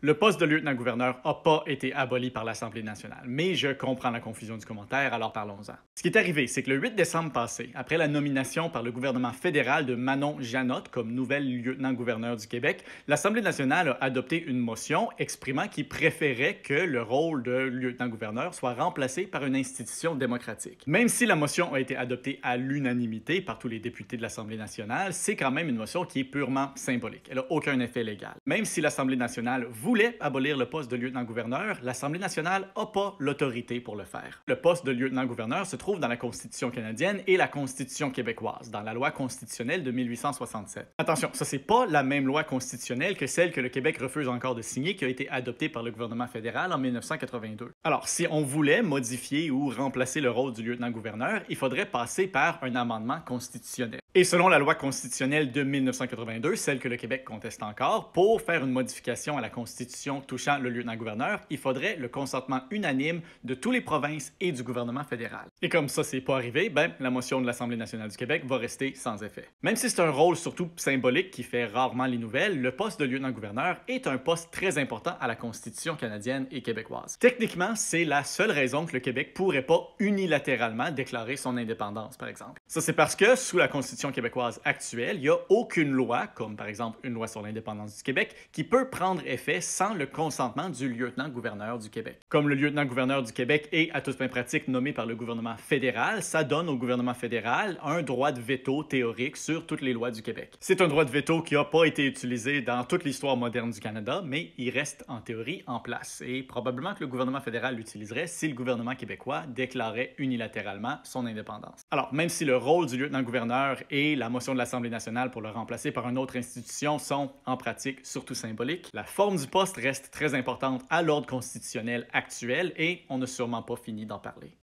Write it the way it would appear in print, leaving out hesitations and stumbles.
Le poste de lieutenant-gouverneur n'a pas été aboli par l'Assemblée nationale, mais je comprends la confusion du commentaire, alors parlons-en. Ce qui est arrivé, c'est que le 8 décembre passé, après la nomination par le gouvernement fédéral de Manon Janotte comme nouvelle lieutenant-gouverneur du Québec, l'Assemblée nationale a adopté une motion exprimant qu'il préférait que le rôle de lieutenant-gouverneur soit remplacé par une institution démocratique. Même si la motion a été adoptée à l'unanimité par tous les députés de l'Assemblée nationale, c'est quand même une motion qui est purement symbolique. Elle n'a aucun effet légal. Même si l'Assemblée nationale voulait abolir le poste de lieutenant-gouverneur, l'Assemblée nationale n'a pas l'autorité pour le faire. Le poste de lieutenant-gouverneur se trouve dans la Constitution canadienne et la Constitution québécoise, dans la loi constitutionnelle de 1867. Attention, ça c'est pas la même loi constitutionnelle que celle que le Québec refuse encore de signer, qui a été adoptée par le gouvernement fédéral en 1982. Alors, si on voulait modifier ou remplacer le rôle du lieutenant-gouverneur, il faudrait passer par un amendement constitutionnel. Et selon la loi constitutionnelle de 1982, celle que le Québec conteste encore, pour faire une modification à la Constitution touchant le lieutenant-gouverneur, il faudrait le consentement unanime de toutes les provinces et du gouvernement fédéral. Et comme ça, c'est pas arrivé, la motion de l'Assemblée nationale du Québec va rester sans effet. Même si c'est un rôle surtout symbolique qui fait rarement les nouvelles, le poste de lieutenant-gouverneur est un poste très important à la Constitution canadienne et québécoise. Techniquement, c'est la seule raison que le Québec pourrait pas unilatéralement déclarer son indépendance, par exemple. Ça, c'est parce que, sous la Constitution québécoise actuelle, il n'y a aucune loi, comme par exemple une loi sur l'indépendance du Québec, qui peut prendre effet sans le consentement du lieutenant-gouverneur du Québec. Comme le lieutenant-gouverneur du Québec est, à toute fin pratique, nommé par le gouvernement fédéral, ça donne au gouvernement fédéral un droit de veto théorique sur toutes les lois du Québec. C'est un droit de veto qui n'a pas été utilisé dans toute l'histoire moderne du Canada, mais il reste en théorie en place. Et probablement que le gouvernement fédéral l'utiliserait si le gouvernement québécois déclarait unilatéralement son indépendance. Alors, même si le rôle du lieutenant-gouverneur et la motion de l'Assemblée nationale pour le remplacer par une autre institution sont, en pratique, surtout symboliques, la forme du poste reste très importante à l'ordre constitutionnel actuel et on n'a sûrement pas fini d'en parler.